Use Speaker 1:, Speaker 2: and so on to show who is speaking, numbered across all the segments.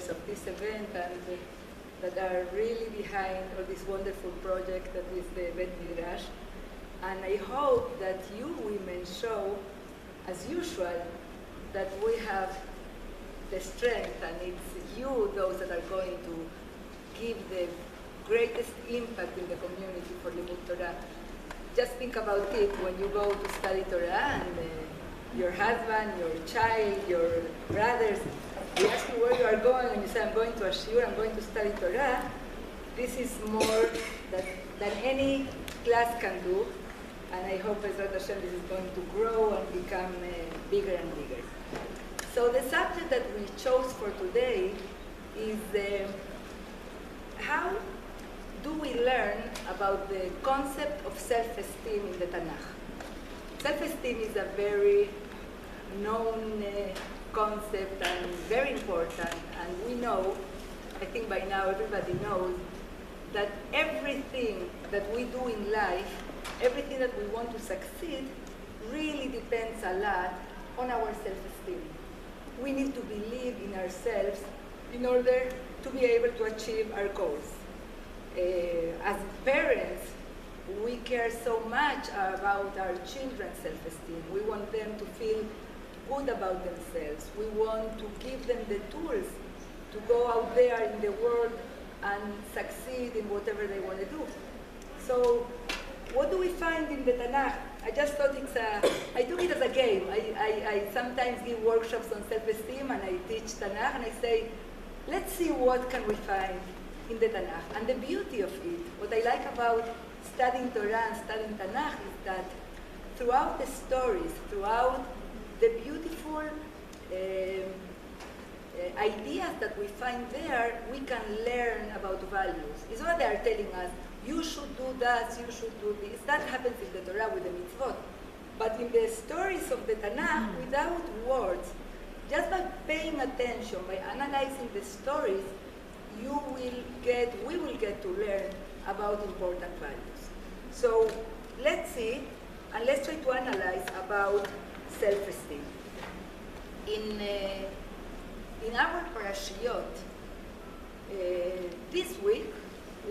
Speaker 1: organizers of this event and that are really behind all this wonderful project that is the Bet Midrash. And I hope that you women show, as usual, that we have the strength, and it's you, those that are going to give the greatest impact in the community for Limud Torah. Just think about it when you go to study Torah and your husband, your child, your brothers, they ask you where you are going and you say, I'm going to a shiur, I'm going to study Torah. This is more than any class can do, and I hope Bezrat Hashem this is going to grow and become bigger and bigger. So the subject that we chose for today is how do we learn about the concept of self-esteem in the Tanakh. Self-esteem is a very known concept and very important, and we know, I think by now everybody knows, that everything that we do in life, everything that we want to succeed, really depends a lot on our self-esteem. We need to believe in ourselves in order to be able to achieve our goals. As parents, we care so much about our children's self-esteem. We want them to feel good about themselves. We want to give them the tools to go out there in the world and succeed in whatever they want to do. So what do we find in the Tanakh? I just thought I took it as a game. I sometimes give workshops on self-esteem and I teach Tanakh and I say, let's see what can we find in the Tanakh. And the beauty of it, what I like about studying Torah and studying Tanakh is that throughout the stories, throughout the beautiful ideas that we find there, we can learn about values. It's not they are telling us, you should do that, you should do this. That happens in the Torah with the mitzvot. But in the stories of the Tanakh, without words, just by paying attention, by analyzing the stories, we will get to learn about important values. So let's see, and let's try to analyze about self-esteem. In our parashiyot, this week,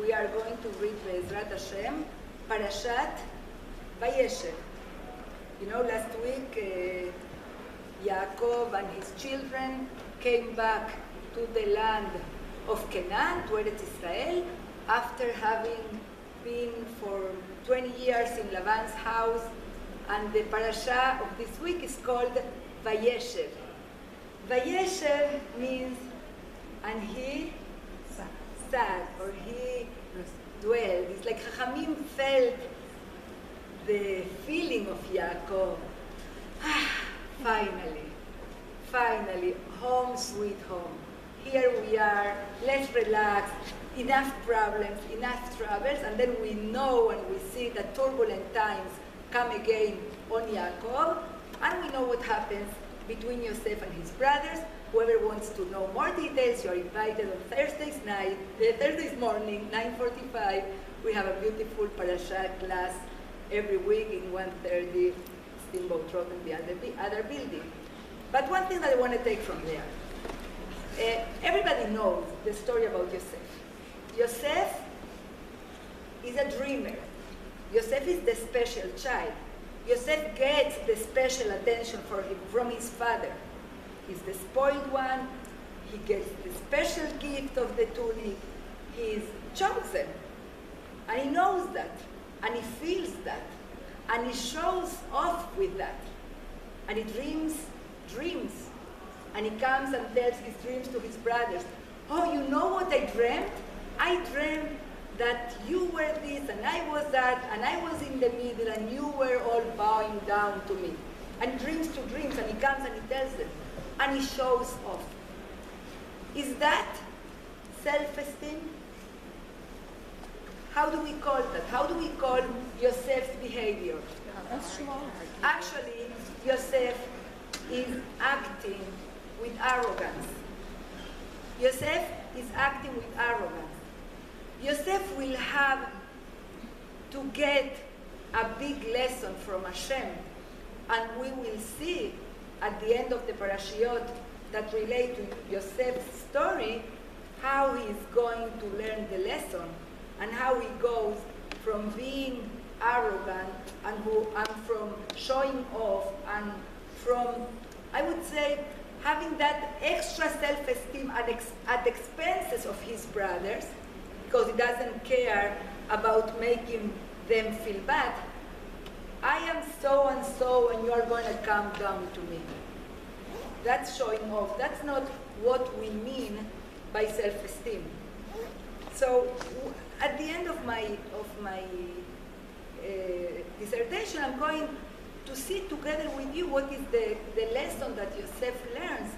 Speaker 1: we are going to read Be'ezrat Hashem, Parashat Vayeshev. You know, last week, Yaakov and his children came back to the land of Canaan, to Eretz Israel, after having been for 20 years in Laban's house. And the parasha of this week is called Vayeshev. Vayeshev means, and he sat, or he dwelled. It's like Chachamim felt the feeling of Yaakov. Finally, home sweet home. Here we are, let's relax, enough problems, enough troubles, and then we know and we see that turbulent times come again on Yaakov, and we know what happens between Yosef and his brothers. Whoever wants to know more details, you're invited on Thursday's morning, 9:45. We have a beautiful parasha class every week in 1:30 Steamboat Road in the other building. But one thing that I want to take from there, everybody knows the story about Yosef. Yosef is a dreamer. Yosef is the special child. Yosef gets the special attention from his father. He's the spoiled one. He gets the special gift of the tunic. He's chosen. And he knows that. And he feels that. And he shows off with that. And he dreams. And he comes and tells his dreams to his brothers. Oh, you know what I dreamt? I dreamt that you were this and I was that and I was in the middle and you were all bowing down to me. And dreams to dreams, and he comes and he tells them. And he shows off. Is that self-esteem? How do we call that? How do we call Yosef's behavior? Actually, Yosef is acting with arrogance. Yosef is acting with arrogance. Yosef will have to get a big lesson from Hashem, and we will see at the end of the parashiyot that relate to Yosef's story, how he's going to learn the lesson and how he goes from being arrogant and from showing off and from, I would say, having that extra self-esteem at the expenses of his brothers, because he doesn't care about making them feel bad. I am so and so and you are going to come down to me. That's showing off. That's not what we mean by self-esteem. So at the end of my dissertation, I'm going to see together with you what is the lesson that Yosef learns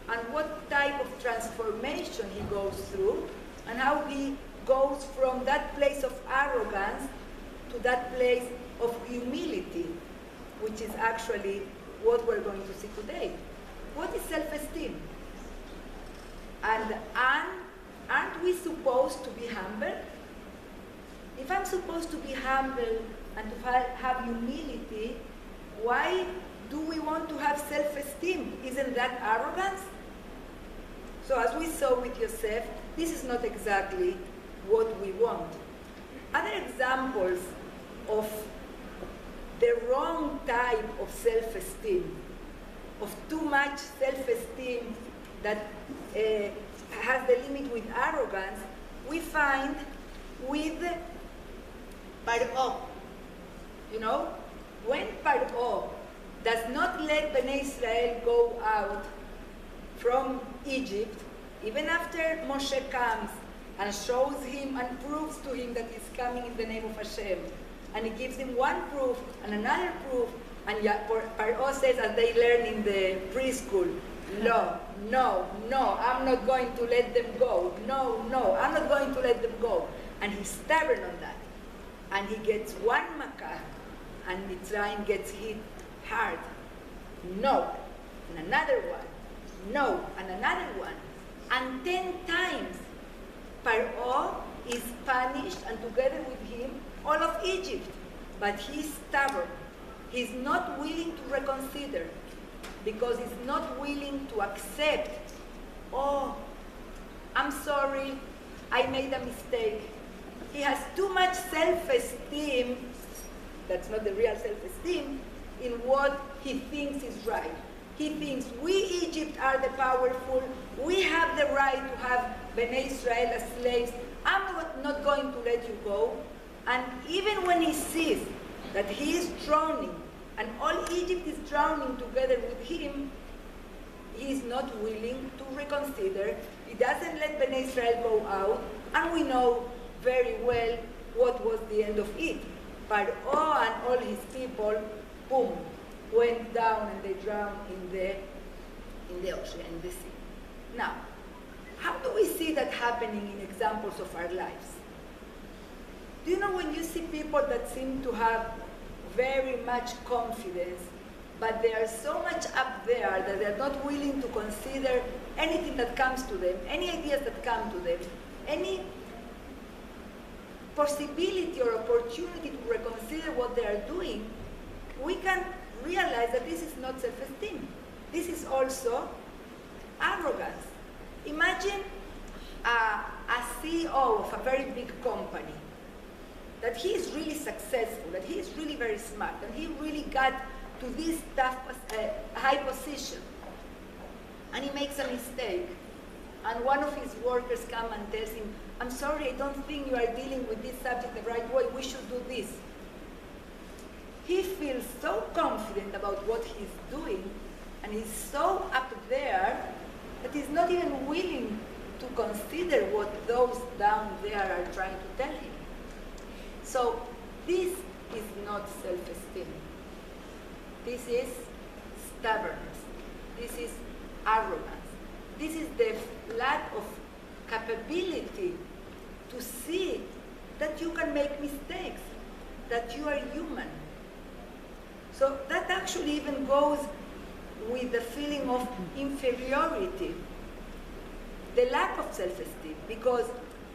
Speaker 1: and what type of transformation he goes through and how he goes from that place of arrogance to that place of humility, which is actually what we're going to see today. What is self-esteem? And aren't we supposed to be humble? If I'm supposed to be humble and to have humility, why do we want to have self-esteem? Isn't that arrogance? So as we saw with Yosef, this is not exactly what we want. Other examples of the wrong type of self-esteem, of too much self-esteem that has the limit with arrogance, we find with Paro. You know, when Paro does not let Bnei Israel go out from Egypt, even after Moshe comes and shows him and proves to him that he's coming in the name of Hashem, and he gives him one proof and another proof, and Paro says, as they learn in the preschool, no, I'm not going to let them go. No, I'm not going to let them go. And he's stubborn on that. And he gets one makah, and Mitzrayim gets hit hard. No, and another one. No, and another one. And 10 times, Paro is punished, and together with him, all of Egypt. But he's stubborn. He's not willing to reconsider, because he's not willing to accept, oh, I'm sorry, I made a mistake. He has too much self-esteem, that's not the real self-esteem, in what he thinks is right. He thinks we Egypt are the powerful, we have the right to have Bnei Israel as slaves, I'm not going to let you go. And even when he sees that he is drowning, and all Egypt is drowning together with him, he is not willing to reconsider. He doesn't let Bnei Israel go out, and we know very well what was the end of it. Paro and all his people, boom, went down and they drowned in the ocean, in the sea. Now, how do we see that happening in examples of our lives? Do you know when you see people that seem to have very much confidence, but they are so much up there that they're not willing to consider anything that comes to them, any ideas that come to them, any possibility or opportunity to reconsider what they are doing, we can realize that this is not self-esteem. This is also arrogance. Imagine a CEO of a very big company, that he is really successful, that he is really very smart, and he really got to this high position, and he makes a mistake, and one of his workers come and tells him, I'm sorry, I don't think you are dealing with this subject the right way, we should do this. He feels so confident about what he's doing, and he's so up there, that he's not even willing to consider what those down there are trying to tell him. So this is not self-esteem. This is stubbornness. This is arrogance. This is the lack of capability to see that you can make mistakes, that you are human. So that actually even goes with the feeling of inferiority, the lack of self-esteem, because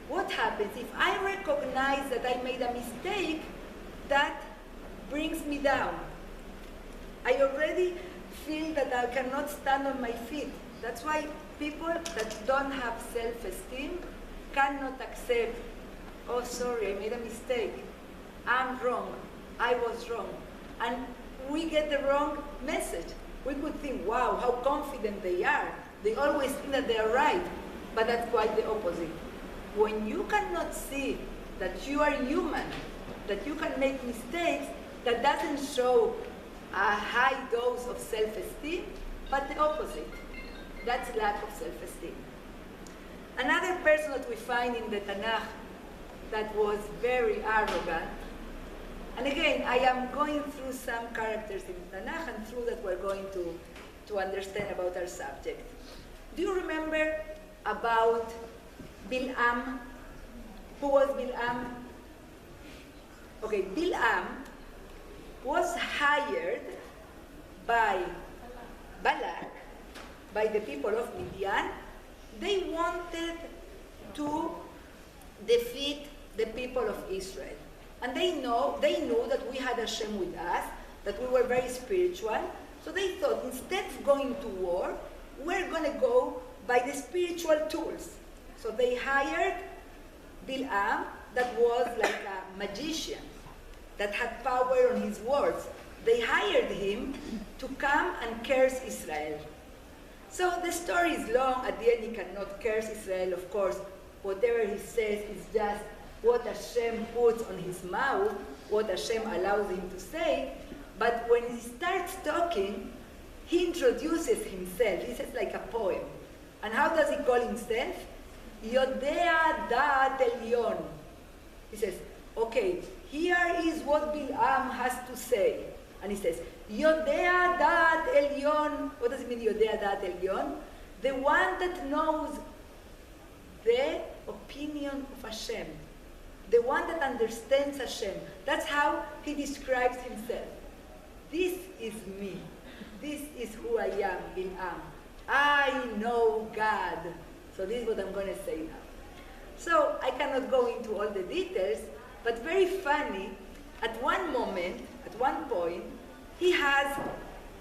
Speaker 1: what happens if I recognize that I made a mistake, that brings me down. I already feel that I cannot stand on my feet, That's why people that don't have self-esteem cannot accept, oh, sorry, I made a mistake. I'm wrong. I was wrong. And we get the wrong message. We could think, wow, how confident they are. They always think that they are right. But that's quite the opposite. When you cannot see that you are human, that you can make mistakes, that doesn't show a high dose of self-esteem, but the opposite. That's lack of self-esteem. Another person that we find in the Tanakh that was very arrogant, and again, I am going through some characters in Tanakh, and through that we're going to understand about our subject. Do you remember about Bil'am? Who was Bil'am? Okay, Bil'am was hired by Balak, by the people of Midian. They wanted to defeat the people of Israel. And they knew that we had Hashem with us, that we were very spiritual. So they thought, instead of going to war, we're going to go by the spiritual tools. So they hired Bil'am, that was like a magician, that had power on his words. They hired him to come and curse Israel. So the story is long. At the end, he cannot curse Israel, of course. Whatever he says is just what Hashem puts on his mouth, what Hashem allows him to say. But when he starts talking, he introduces himself. He says like a poem. And how does he call himself? Yodea Da'at Elyon. He says, okay, here is what Bil'am has to say. And he says, Yodea Da'at Elyon. What does it mean, Yodea Da'at Elyon? The one that knows the opinion of Hashem. The one that understands Hashem. That's how he describes himself. This is me. This is who I am, Bil'am. I know God. So this is what I'm going to say now. So I cannot go into all the details, but very funny, at one moment, at one point, he has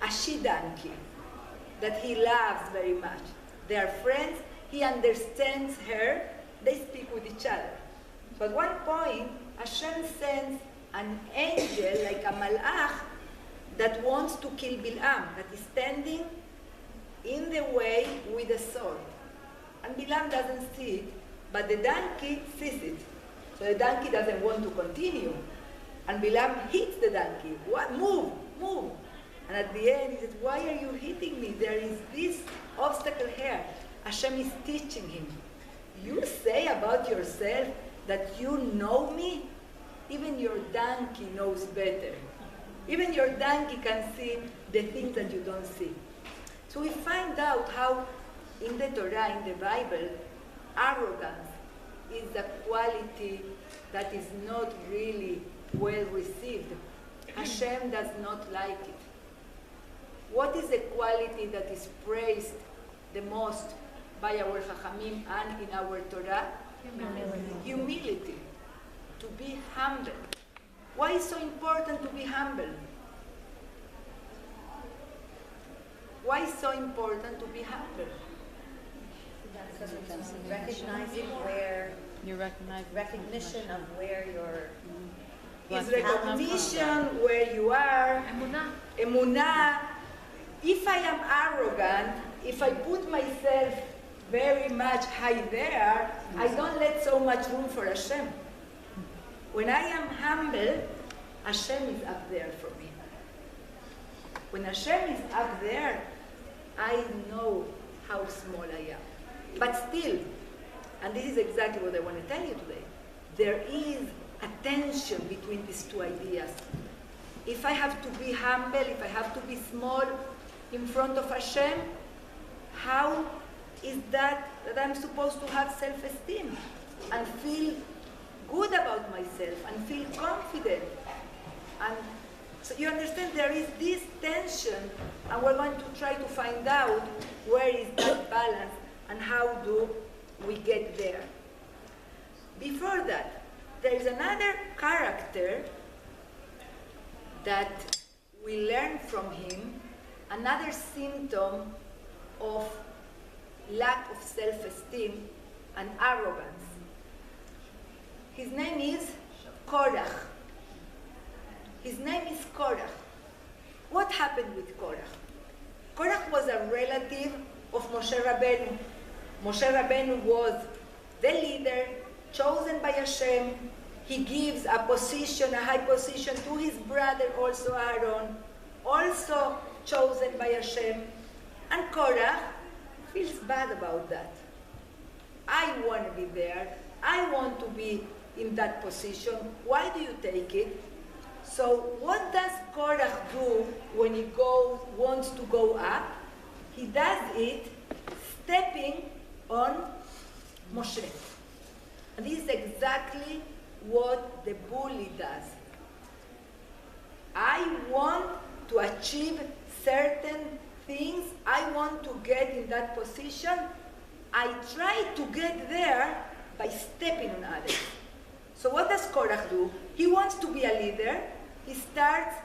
Speaker 1: a she-donkey that he loves very much. They are friends, he understands her, they speak with each other. So at one point, Hashem sends an angel, like a malach, that wants to kill Bil'am, that is standing in the way with a sword. And Bil'am doesn't see it, but the donkey sees it. So the donkey doesn't want to continue. And Bil'am hits the donkey. What? Move, move. And at the end, he says, why are you hitting me? There is this obstacle here. Hashem is teaching him. You say about yourself that you know me? Even your donkey knows better. Even your donkey can see the things that you don't see. So we find out how in the Torah, in the Bible, arrogance is a quality that is not really well received. Hashem does not like it. What is the quality that is praised the most by our Chachamim and in our Torah? Humility. To be humble. Why is it so important to be humble? Why is it so important to be humble?
Speaker 2: Because it's recognizing where
Speaker 3: You recognize
Speaker 2: recognition of where you're.
Speaker 1: It's recognition where you are. Emunah. If I am arrogant, if I put myself very much high there, I don't let so much room for Hashem. When I am humble, Hashem is up there for me. When Hashem is up there, I know how small I am. But still, and this is exactly what I want to tell you today, there is a tension between these two ideas. If I have to be humble, if I have to be small in front of Hashem, how is that I'm supposed to have self-esteem and feel good about myself and feel confident? And so you understand there is this tension, and we're going to try to find out where is that balance and how do we get there. Before that, there is another character that we learn from him, another symptom of lack of self-esteem and arrogance. His name is Korach. His name is Korach. What happened with Korach? Korach was a relative of Moshe Rabbeinu. Moshe Rabbeinu was the leader, chosen by Hashem. He gives a position, a high position to his brother also Aaron, also chosen by Hashem. And Korach feels bad about that. I want to be there. I want to be in that position. Why do you take it? So what does Korach do when he wants to go up? He does it stepping on Moshe. And this is exactly what the bully does. I want to achieve certain things. I want to get in that position. I try to get there by stepping on others. So what does Korach do? He wants to be a leader. He starts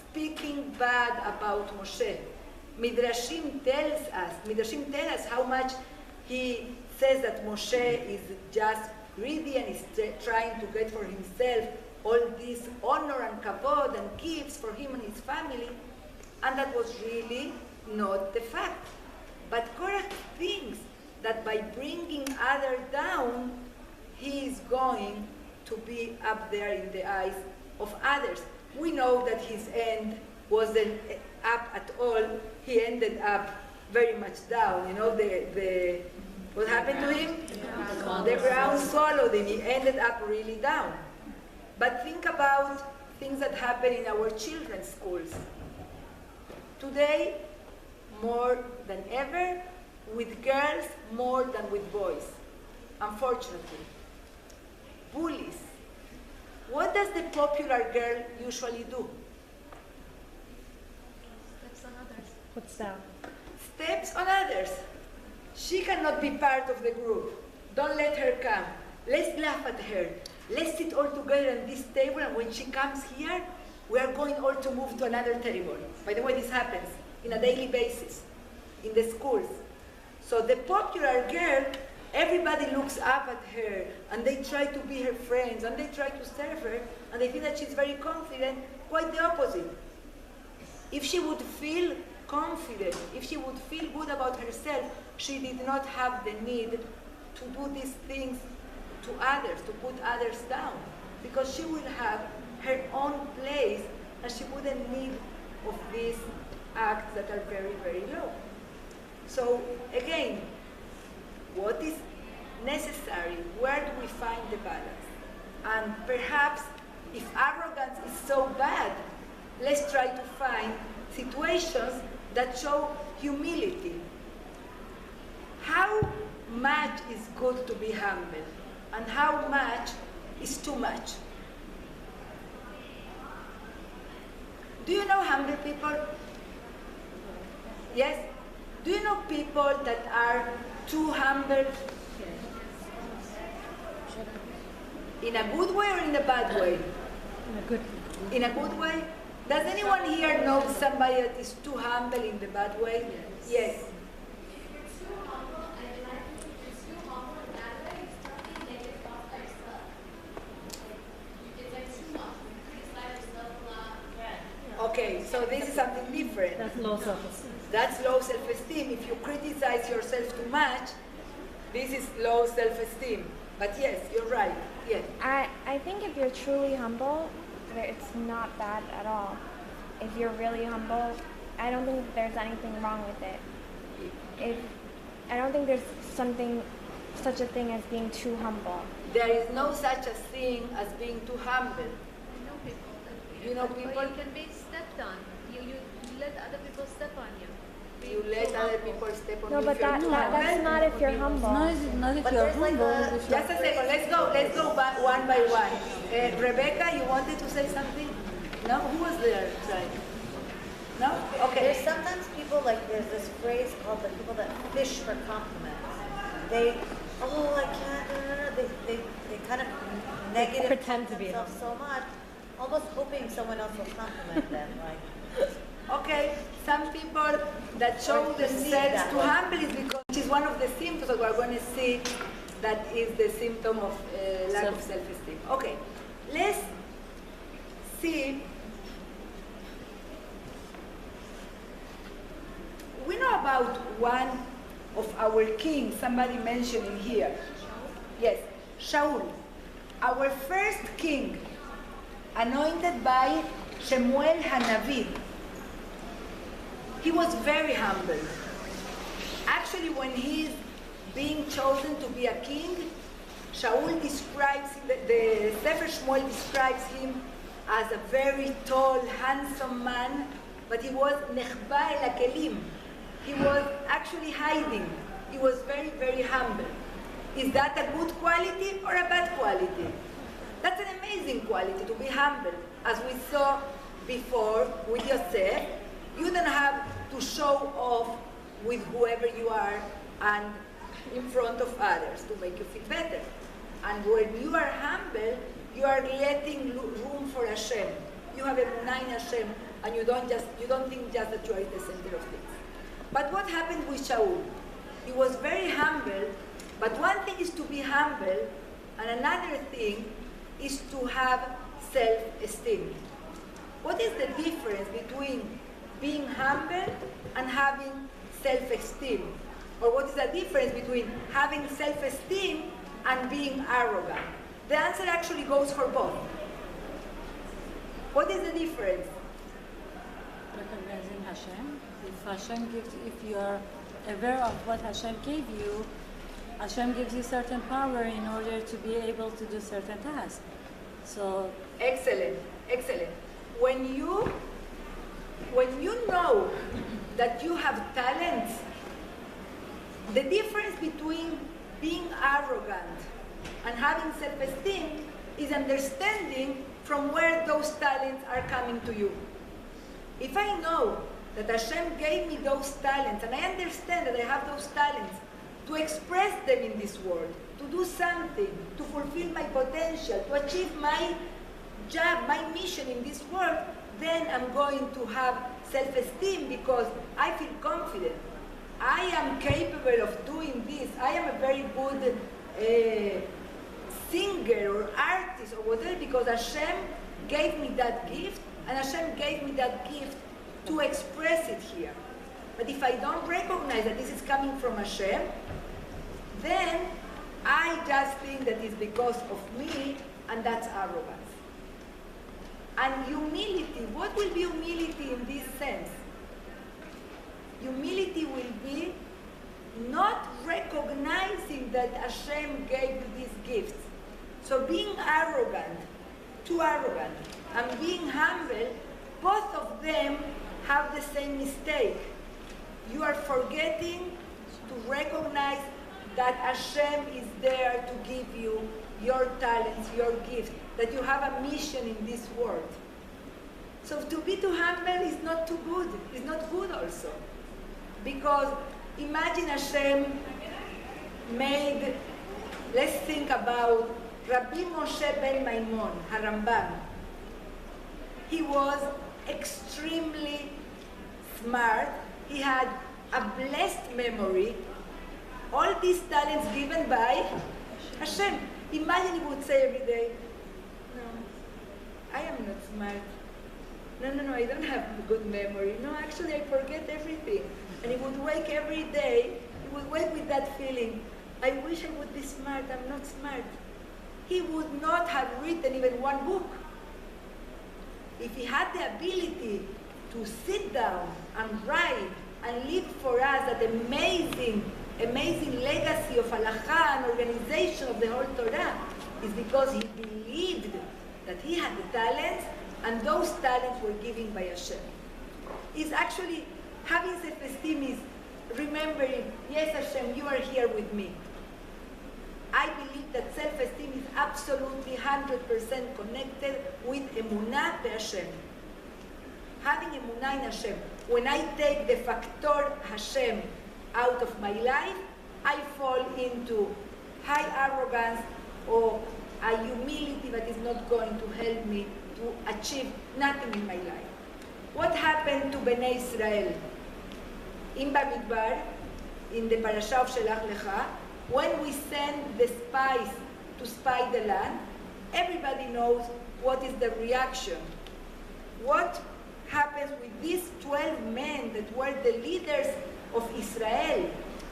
Speaker 1: speaking bad about Moshe. Midrashim tell us how much he says that Moshe is just greedy and is trying to get for himself all this honor and kavod and gifts for him and his family. And that was really not the fact. But Korach thinks that by bringing others down, he is going to be up there in the eyes of others. We know that his end wasn't up at all. He ended up very much down. You know, what happened to him? The ground swallowed him. He ended up really down. But think about things that happen in our children's schools. Today, more than ever, with girls more than with boys, unfortunately. Bullies. What does the popular girl usually do?
Speaker 3: Steps on others.
Speaker 2: Puts down.
Speaker 1: Steps on others. She cannot be part of the group. Don't let her come. Let's laugh at her. Let's sit all together at this table, and when she comes here, we are going all to move to another table. By the way, this happens on a daily basis in the schools. So the popular girl, everybody looks up at her, and they try to be her friends, and they try to serve her, and they think that she's very confident. Quite the opposite. If she would feel confident, if she would feel good about herself, she did not have the need to do these things to others, to put others down, because she will have her own place, and she wouldn't need of these acts that are very, very low. So again, what is necessary? Where do we find the balance? And perhaps if arrogance is so bad, let's try to find situations that show humility. How much is good to be humble, and how much is too much? Do you know humble people? Yes? Do you know people that are too humble? In a good way or in a bad way? In a good way? Does anyone here know somebody that is too humble in the bad way? Yes. Okay, so this is something different.
Speaker 2: That's low self-esteem.
Speaker 1: That's low self-esteem. If you criticize yourself too much, this is low self-esteem. But yes, you're right. Yes.
Speaker 4: I think if you're truly humble, it's not bad at all. If you're really humble, I don't think there's anything wrong with it. I don't think there's such a thing as being too humble.
Speaker 1: There is no such a thing as being too humble. You know people?
Speaker 3: Or you can be stepped on. You let other people step on you.
Speaker 1: You let other people step on you.
Speaker 4: No, but
Speaker 1: if you're too humble.
Speaker 4: that's not if you're humble.
Speaker 5: Not if you're humble.
Speaker 1: Just a second. Let's go back one by one. Rebecca, you wanted to say something? No? Who was there? Right. No? Okay.
Speaker 2: There's sometimes people, like, there's this phrase called the people that fish for compliments. They, I can't, they kind of negative
Speaker 5: Pretend to be
Speaker 2: themselves so much, almost hoping someone else will compliment them, like.
Speaker 1: Okay, some people that show themselves too humble is because she's is one of the symptoms that we're going to see that is the symptom of lack of self-esteem. Okay, let's see. We know about one of our kings, somebody mentioned in here. Yes, Shaul, our first king, anointed by Shemuel Hanavi. He was very humble. Actually, when he's being chosen to be a king, Shaul describes, the Sefer Shmuel describes him as a very tall, handsome man, but he was nechba el hakelim. He was actually hiding. He was very, very humble. Is that a good quality or a bad quality? That's an amazing quality, to be humble. As we saw before with Yosef, you don't have to show off with whoever you are and in front of others to make you feel better. And when you are humble, you are letting room for Hashem. You have emunah in Hashem, and you don't think just that you are the center of things. But what happened with Shaul? He was very humble, but one thing is to be humble, and another thing is to have self-esteem. What is the difference between being humble and having self-esteem? Or what is the difference between having self-esteem and being arrogant? The answer actually goes for both. What is the difference?
Speaker 5: Recognizing Hashem. If you are aware of what Hashem gave you, Hashem gives you certain power in order to be able to do certain tasks. So
Speaker 1: excellent, excellent. When you know that you have talents, the difference between being arrogant and having self-esteem is understanding from where those talents are coming to you. If I know that Hashem gave me those talents, and I understand that I have those talents to express them in this world, to do something, to fulfill my potential, to achieve my job, my mission in this world, then I'm going to have self-esteem because I feel confident. I am capable of doing this. I am a very good singer or artist or whatever because Hashem gave me that gift, and Hashem gave me that gift to express it here. But if I don't recognize that this is coming from Hashem, then I just think that it's because of me, and that's arrogance. And humility, what will be humility in this sense? Humility will be not recognizing that Hashem gave you these gifts. So being arrogant, too arrogant, and being humble, both of them have the same mistake. You are forgetting to recognize that Hashem is there to give you your talents, your gift, that you have a mission in this world. So to be too humble is not too good. It's not good also. Because imagine Hashem made, let's think about Rabbi Moshe ben Maimon, Harambam. He was extremely smart. He had a blessed memory. All these talents given by Hashem. Imagine he would say every day, no, I am not smart. No, I don't have a good memory. No, actually I forget everything. And he would wake every day, he would wake with that feeling, I wish I would be smart, I'm not smart. He would not have written even one book. If he had the ability to sit down and write and leave for us that amazing legacy of halakha and organization of the whole Torah, is because he believed that he had the talents, and those talents were given by Hashem. Is actually having self-esteem is remembering, yes, Hashem, you are here with me. I believe that self-esteem is absolutely 100% connected with emunah be Hashem. Having emunah in Hashem. When I take the factor Hashem out of my life, I fall into high arrogance or a humility that is not going to help me to achieve nothing in my life. What happened to Bnei Israel? In Bamidbar, in the parasha of Shelach Lecha, when we send the spies to spy the land, everybody knows what is the reaction. What happens with these 12 men that were the leaders of Israel?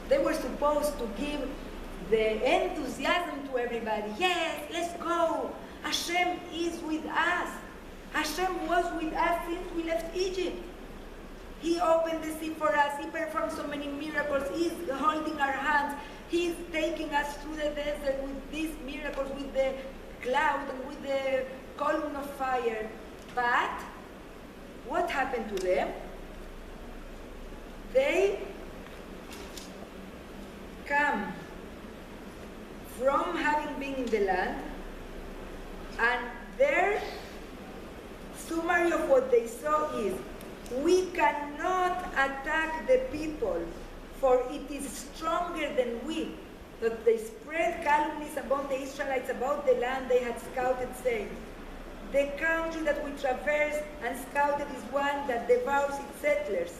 Speaker 1: They were supposed to give the enthusiasm to everybody. Yes, let's go. Hashem is with us. Hashem was with us since we left Egypt. He opened the sea for us. He performed so many miracles. He's holding our hands. He's taking us through the desert with these miracles, with the cloud and with the column of fire. But what happened to them? They come from having been in the land, and their summary of what they saw is, we cannot attack the people, for it is stronger than we. That they spread calumnies about the Israelites, about the land they had scouted, saying, the country that we traversed and scouted is one that devours its settlers.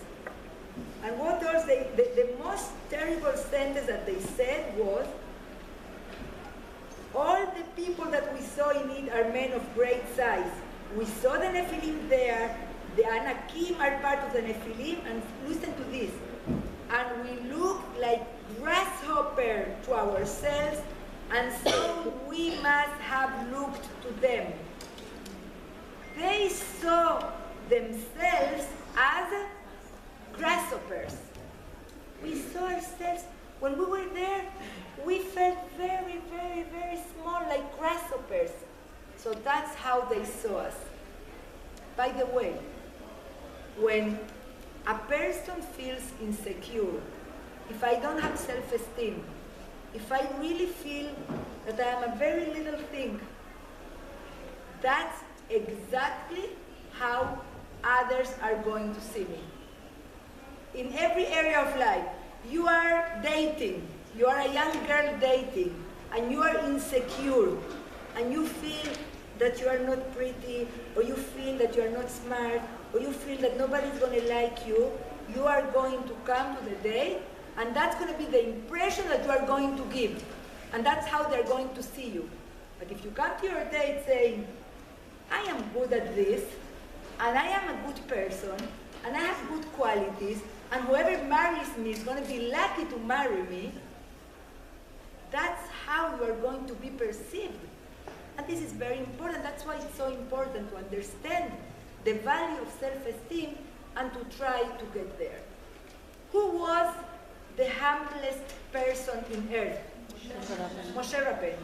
Speaker 1: And what else? The most terrible sentence that they said was, all the people that we saw in it are men of great size. We saw the Nephilim there, the Anakim are part of the Nephilim, and listen to this. And we look like grasshopper to ourselves, and so we must have looked to them. They saw themselves as grasshoppers. We saw ourselves, when we were there, we felt very, very, very small, like grasshoppers. So that's how they saw us. By the way, when a person feels insecure, if I don't have self-esteem, if I really feel that I am a very little thing, that's exactly how others are going to see me. In every area of life, you are dating, you are a young girl dating, and you are insecure, and you feel that you are not pretty, or you feel that you are not smart, or you feel that nobody's going to like you, you are going to come to the date, and that's going to be the impression that you are going to give. And that's how they're going to see you. But if you come to your date saying, I am good at this, and I am a good person, and I have good qualities, and whoever marries me is going to be lucky to marry me, that's how you are going to be perceived. And this is very important. That's why it's so important to understand the value of self-esteem and to try to get there. Who was the humblest person in earth? Moshe Rabbeinu.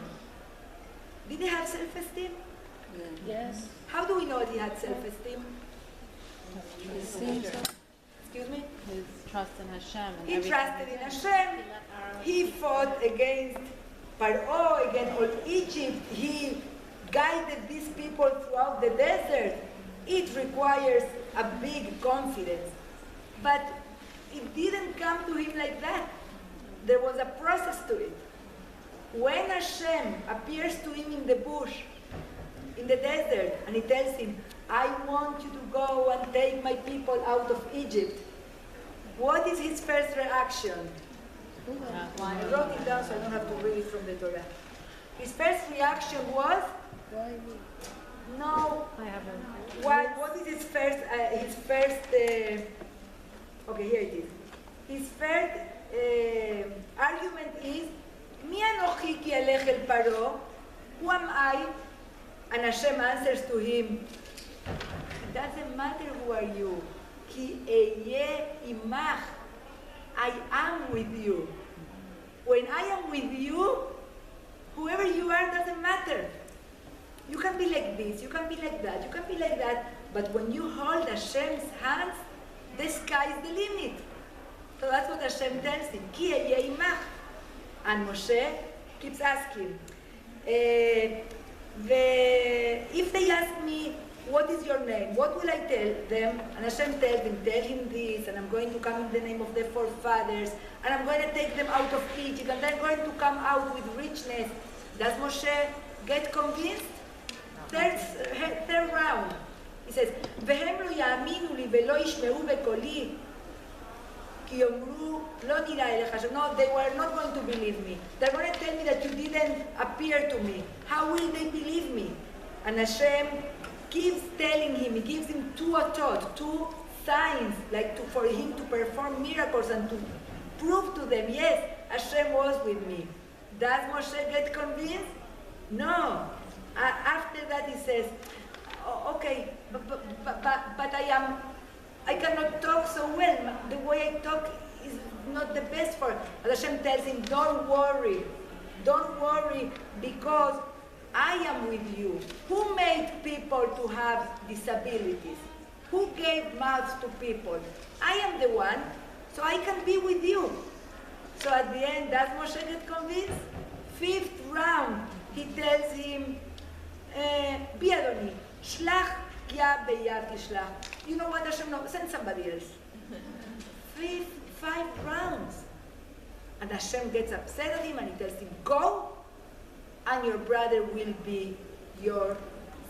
Speaker 1: Did he have self-esteem?
Speaker 5: Yes.
Speaker 1: How do we know that he had self-esteem? Excuse me?
Speaker 6: His trust in Hashem. And
Speaker 1: He
Speaker 6: everything.
Speaker 1: trusted in Hashem. He fought against Paro, against all Egypt. He guided these people throughout the desert. It requires a big confidence. But it didn't come to him like that. There was a process to it. When Hashem appears to him in the bush, in the desert, and he tells him, I want you to go and take my people out of Egypt, what is his first reaction? I wrote it down so I don't have to read it from the Torah. His first reaction was, no.
Speaker 6: I haven't.
Speaker 1: What is his first, okay, here it is. His first argument is, Mi anochi ki alech el Paro? Who am I? And Hashem answers to him, it doesn't matter who are you. Ki eye imach. I am with you. When I am with you, whoever you are doesn't matter. You can be like this, you can be like that, you can be like that, but when you hold Hashem's hands, the sky is the limit. So that's what Hashem tells him, Ki eye imach. And Moshe keeps asking, if they ask me, what is your name? What will I tell them? And Hashem tells him, tell him this, and I'm going to come in the name of their forefathers, and I'm going to take them out of Egypt, and they're going to come out with richness. Does Moshe get convinced? Third round. He says, והם לא יאמינו לי ולא ישמעו בקולי, כי יאמרו, לא נראה אליך השם. No, they were not going to believe me. They're going to tell me that you didn't appear to me. How will they believe me? And Hashem keeps telling him, he gives him two signs, like for him to perform miracles and to prove to them, yes, Hashem was with me. Does Moshe get convinced? No. After that he says, oh, okay, but I cannot talk so well. The way I talk is not the best for it. And Hashem tells him, don't worry, because I am with you. Who made people to have disabilities? Who gave mouths to people? I am the one, so I can be with you. So at the end, does Moshe get convinced? 5th round, he tells him, Bi Adoni, shlach ya beyad tishlach. You know what, Hashem, no, send somebody else. 5 rounds. And Hashem gets upset at him and he tells him, go, and your brother will be your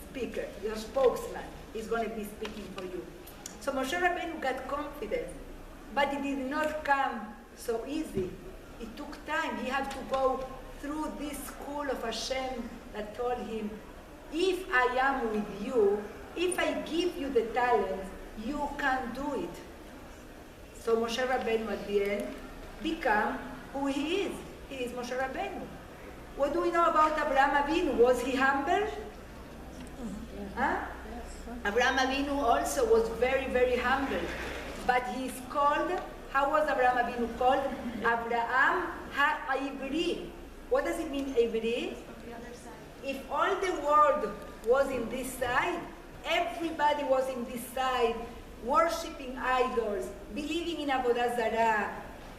Speaker 1: speaker, your spokesman. He's going to be speaking for you. So Moshe Rabbeinu got confidence, but it did not come so easy. It took time. He had to go through this school of Hashem that told him, if I am with you, if I give you the talents, you can do it. So Moshe Rabbeinu at the end became who he is. He is Moshe Rabbeinu. What do we know about Abraham Avinu? Was he humble? Huh? Abraham Avinu also was very, very humble. But he is called, how was Abraham Avinu called? Abraham ha-Ivri. What does it mean, Ivri? If all the world was in this side, everybody was in this side, worshipping idols, believing in Avodah Zarah,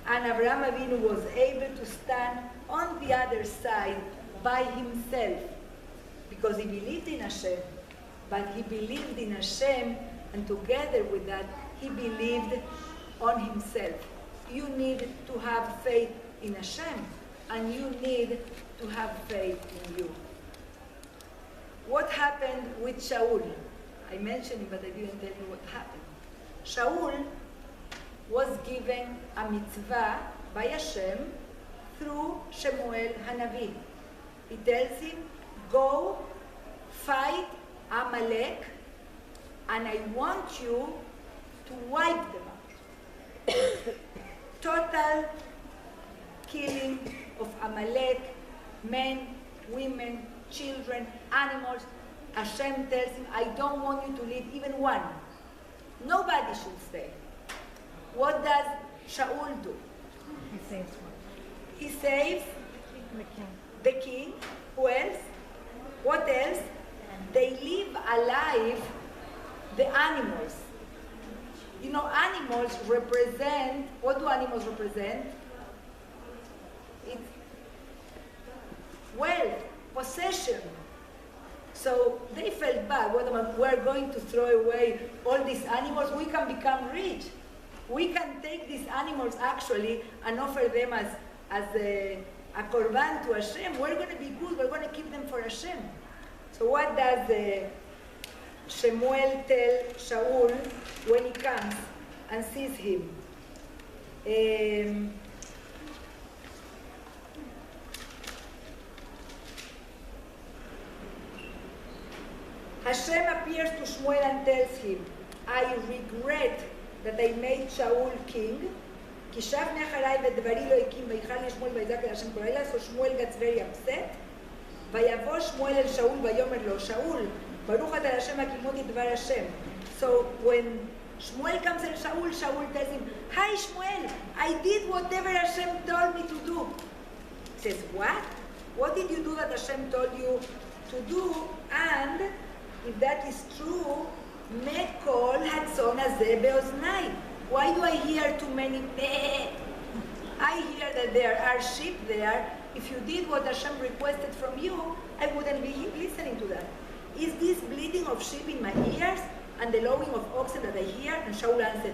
Speaker 1: and Abraham Avinu was able to stand on the other side by himself, because he believed in Hashem. But he believed in Hashem, and together with that, he believed on himself. You need to have faith in Hashem, and you need to have faith in you. What happened with Shaul? I mentioned it, but I didn't tell you what happened. Shaul was given a mitzvah by Hashem through Shemuel Hanavi. He tells him, go fight Amalek, and I want you to wipe them out. Total killing of Amalek, men, women, children, animals. Hashem tells him, I don't want you to leave even one. Nobody should stay. What does Shaul do?
Speaker 2: He saves one.
Speaker 1: He saves
Speaker 2: The king.
Speaker 1: the king. Who else? What else? They leave alive the animals. You know, animals represent, what do animals represent? It's wealth, possession. So they felt bad. We're going to throw away all these animals. We can become rich. We can take these animals actually and offer them as a korban to Hashem. We're going to be good. We're going to keep them for Hashem. So what does Shemuel tell Shaul when he comes and sees him? Hashem appears to Shmuel and tells him, I regret that I made Shaul king. כי שבני אחריי ודברי לא הקים ויכל לשמואל ויזעק אל השם כל לילה. So Shmuel gets very upset. ויבוא שמואל אל שאול ויאמר לו, שאול, ברוך אתה להשם הקימותי דבר השם. So when Shmuel comes to Shaul, Shaul tells him, hi Shmuel, I did whatever Hashem told me to do. He says, what? What did you do that Hashem told you to do? And if that is true, מקול הצאן הזה באוזניי. Why do I hear too many meh? I hear that there are sheep there. If you did what Hashem requested from you, I wouldn't be listening to that. Is this bleating of sheep in my ears and the lowing of oxen that I hear? And Shaul answered,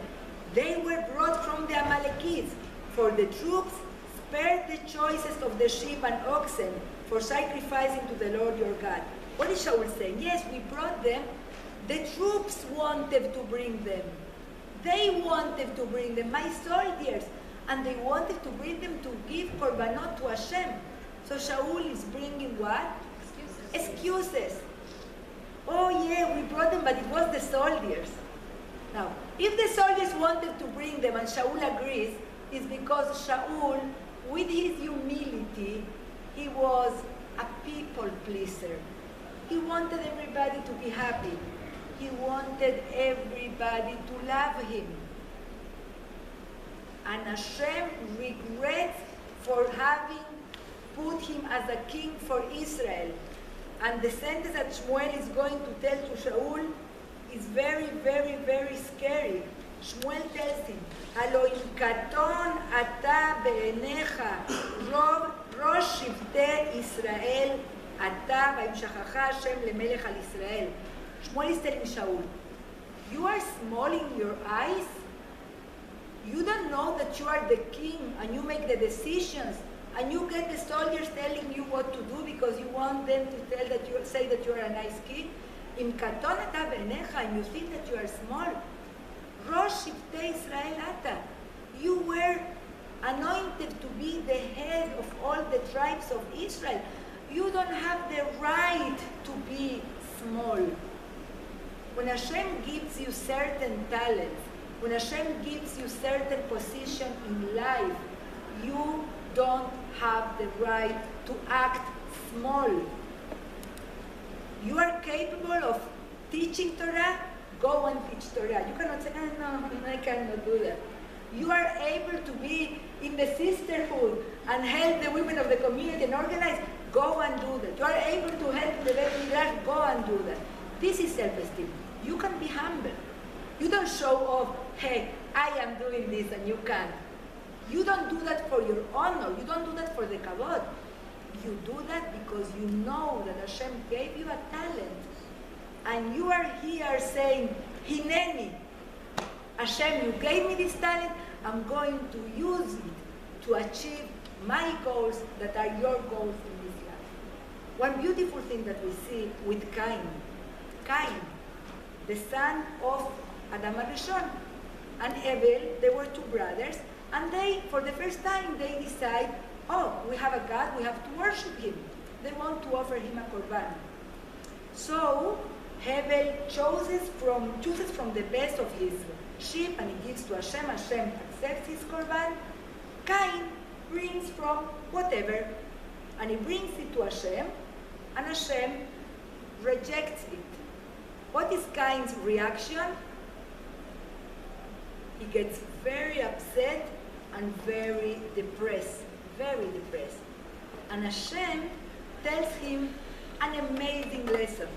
Speaker 1: they were brought from the Amalekites, for the troops spared the choicest of the sheep and oxen for sacrificing to the Lord your God. What is Shaul saying? Yes, we brought them. The troops wanted to bring them. They wanted to bring them, my soldiers, and they wanted to bring them to give korbanot to Hashem. So Shaul is bringing what? Excuses. Oh yeah, we brought them, but it was the soldiers. Now, if the soldiers wanted to bring them and Shaul agrees, it's because Shaul, with his humility, he was a people pleaser. He wanted everybody to be happy. He wanted everybody to love him. And Hashem regrets for having put him as a king for Israel. And the sentence that Shmuel is going to tell to Shaul is very, very, very scary. Shmuel tells him, "Halo im katon ata be'enecha rosh shivtei Israel ata v'im shachacha Hashem lemelech al Israel." Shmuel is telling Shaul, you are small in your eyes? You don't know that you are the king and you make the decisions and you get the soldiers telling you what to do because you want them to say that you are a nice king? Im katon ata be'enecha, and you think that you are small. Rosh Shivtei Israel ata. You were anointed to be the head of all the tribes of Israel. You don't have the right to be small. When Hashem gives you certain talents, when Hashem gives you certain position in life, you don't have the right to act small. You are capable of teaching Torah, go and teach Torah. You cannot say, no, I cannot do that. You are able to be in the sisterhood and help the women of the community and organize, go and do that. You are able to help the Beit Midrash, go and do that. This is self-esteem. You can be humble. You don't show off, hey, I am doing this and you can't. You don't do that for your honor. You don't do that for the kavod. You do that because you know that Hashem gave you a talent. And you are here saying, Hineni, Hashem, you gave me this talent, I'm going to use it to achieve my goals that are your goals in this life. One beautiful thing that we see with Cain, the son of Adam HaRishon, and Abel, they were two brothers, and they, for the first time, they decide, oh, we have a God, we have to worship him. They want to offer him a korban. So, Abel chooses from the best of his sheep and he gives to Hashem. Hashem accepts his korban. Cain brings from whatever and he brings it to Hashem and Hashem rejects it. What is Cain's reaction? He gets very upset and very depressed. And Hashem tells him an amazing lesson.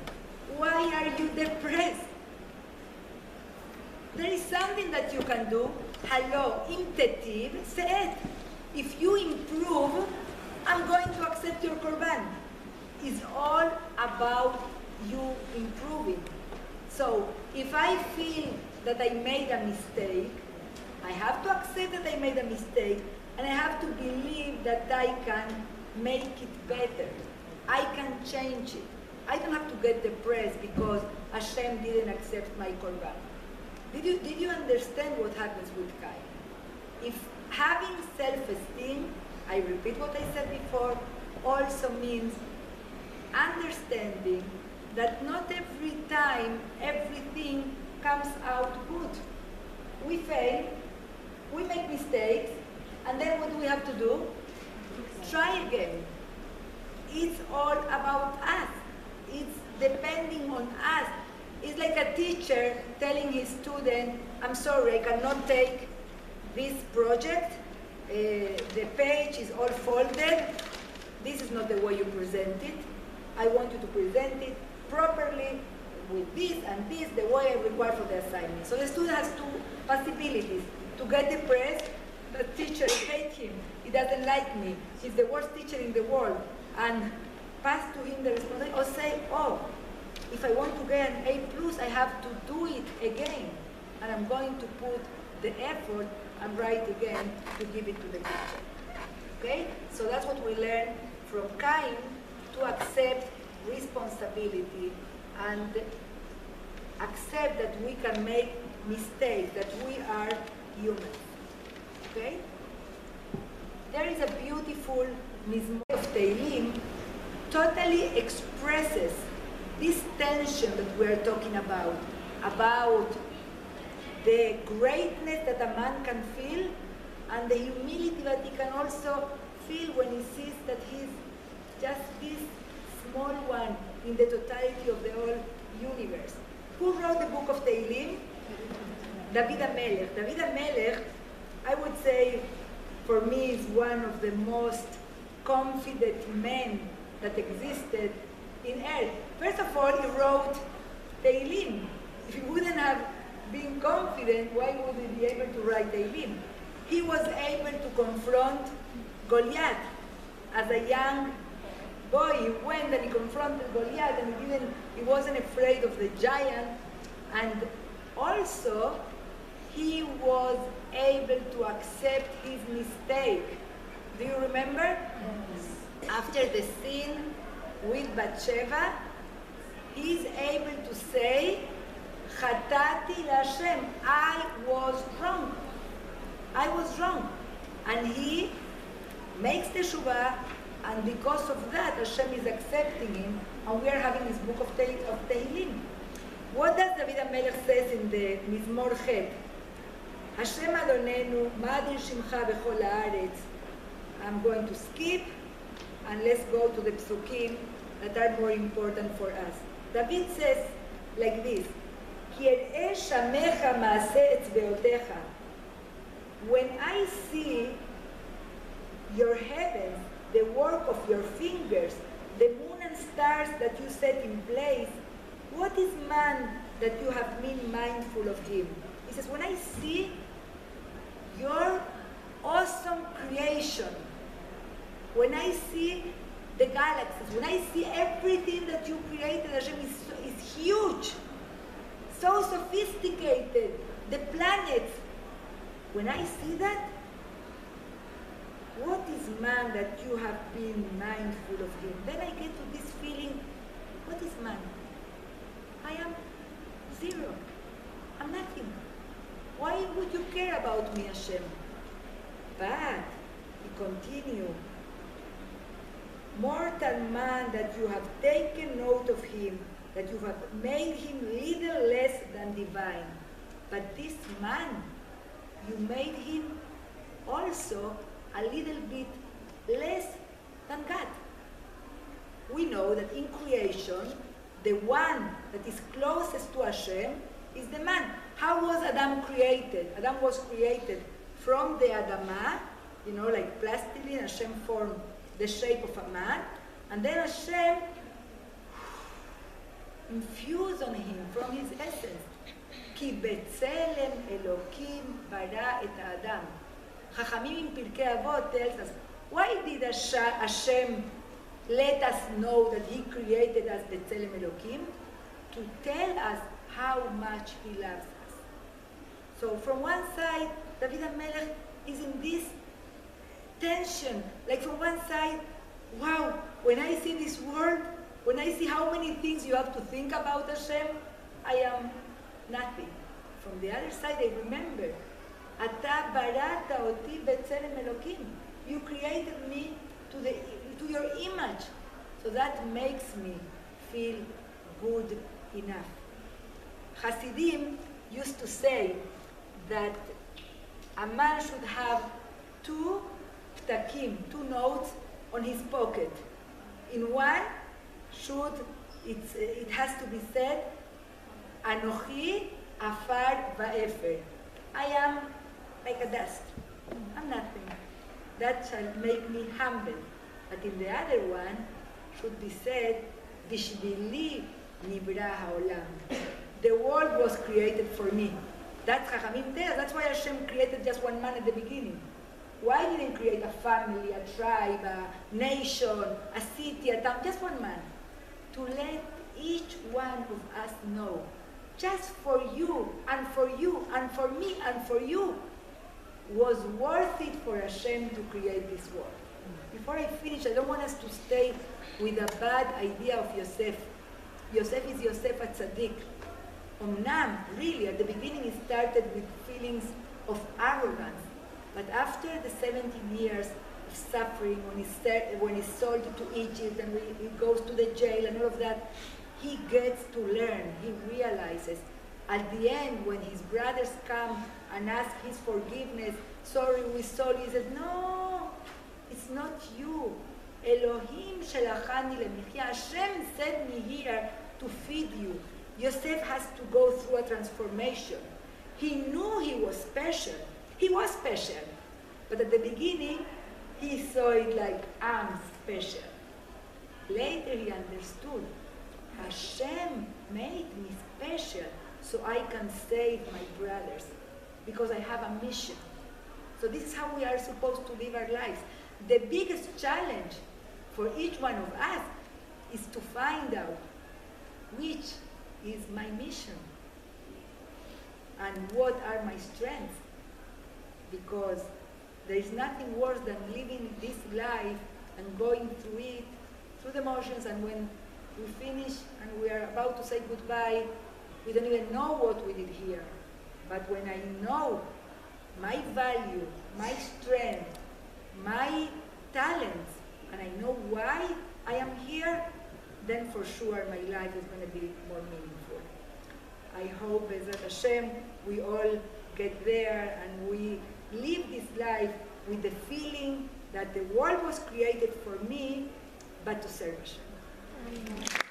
Speaker 1: Why are you depressed? There is something that you can do. Hello, im tetiv, se'et. If you improve, I'm going to accept your korban. It's all about you improving. So, if I feel that I made a mistake, I have to accept that I made a mistake, and I have to believe that I can make it better. I can change it. I don't have to get depressed because Hashem didn't accept my korban. Did you understand what happens with Cain? If having self-esteem, I repeat what I said before, also means understanding that not every time everything comes out good. We fail, we make mistakes, and then what do we have to do? Try again. It's all about us. It's depending on us. It's like a teacher telling his student, I'm sorry, I cannot take this project. The page is all folded. This is not the way you present it. I want you to present it properly with this and this, the way I require for the assignment. So the student has two possibilities. To get depressed, the teacher hates him. He doesn't like me. He's the worst teacher in the world. And pass to him the responsibility, or say, oh, if I want to get an A+, I have to do it again. And I'm going to put the effort and write again to give it to the teacher. Okay? So that's what we learn from Cain, to accept responsibility and accept that we can make mistake, that we are human. Okay? There is a beautiful Mizmor of Tehillim totally expresses this tension that we are talking about the greatness that a man can feel and the humility that he can also feel when he sees that he's just this small one in the totality of the whole universe. Who wrote the book of Tehillim? David HaMelech. David HaMelech, I would say, for me, is one of the most confident men that existed in earth. First of all, he wrote Tehillim. If he wouldn't have been confident, why would he be able to write Tehillim? He was able to confront Goliath as a young boy. He went and he confronted Goliath, and he wasn't afraid of the giant. And also, he was able to accept his mistake. Do you remember? Yes. After the sin with Bathsheba, he's able to say, Chatati LaHashem, I was wrong. I was wrong. And he makes the Teshuvah, and because of that, Hashem is accepting him, and we are having this book of Tehillim. What does David HaMelech says in the Mizmor Chet? Hashem Adonenu, Ma'adir Shimcha B'chol Haaretz. I'm going to skip, and let's go to the psukim that are more important for us. David says like this, Ki er'eh shamecha ma'aseh etzbeotecha. When I see your heavens, the work of your fingers, the moon and stars that you set in place, what is man that you have been mindful of him? He says, when I see your awesome creation, when I see the galaxies, when I see everything that you created, Hashem is huge, so sophisticated, the planets. When I see that, what is man that you have been mindful of him? Then I get to this feeling, what is man? I am zero. I'm nothing. Why would you care about me, Hashem? But, he continues, mortal man that you have taken note of him, that you have made him little less than divine. But this man, you made him also a little bit less than God. We know that in creation, the one that is closest to Hashem is the man. How was Adam created? Adam was created from the Adamah, like plasticine. Hashem formed the shape of a man, and then Hashem infused on him from his essence. Ki betzelem Elokim bara et Adam. Chachamim in Pirkei Avot tells us, why did Hashem let us know that he created us betzelem Elokim? To tell us how much he loves us. So from one side, David HaMelech is in this tension. Like from one side, wow, when I see this world, when I see how many things you have to think about Hashem, I am nothing. From the other side, I remember, Ata barata oti betzelem Elokim. You created me to your image. So that makes me feel good enough. Hasidim used to say that a man should have two ptakim, two notes on his pocket. In one, it has to be said, Anochi afar va'efer. I am like a dust. I'm nothing. That shall make me humble. But in the other one, should be said, Bishvili nibra haolam. The world was created for me. That's Chachamim there. That's why Hashem created just one man at the beginning. Why didn't he create a family, a tribe, a nation, a city, a town? Just one man. To let each one of us know, just for you, and for you, and for me, and for you, was worth it for Hashem to create this world. Before I finish, I don't want us to stay with a bad idea of Yosef. Yosef is Yosef HaTzadik. Omnam, really, at the beginning it started with feelings of arrogance, but after the 17 years of suffering, when he's sold to Egypt and he goes to the jail and all of that, he gets to learn, he realizes. At the end, when his brothers come and ask his forgiveness, sorry, we sold you, he says, no, it's not you. Elohim shelachani lemichya. Hashem sent me here to feed you. Yosef has to go through a transformation. He knew he was special. He was special. But at the beginning, he saw it like, I'm special. Later he understood, Hashem made me special so I can save my brothers because I have a mission. So this is how we are supposed to live our lives. The biggest challenge for each one of us is to find out which is my mission and what are my strengths, because there is nothing worse than living this life and going through it, through the motions, and when we finish and we are about to say goodbye, we don't even know what we did here. But when I know my value, my strength, my talents, and I know why I am here, then for sure my life is going to be more meaningful. I hope, Bezrat Hashem, we all get there and we live this life with the feeling that the world was created for me, but to serve Hashem.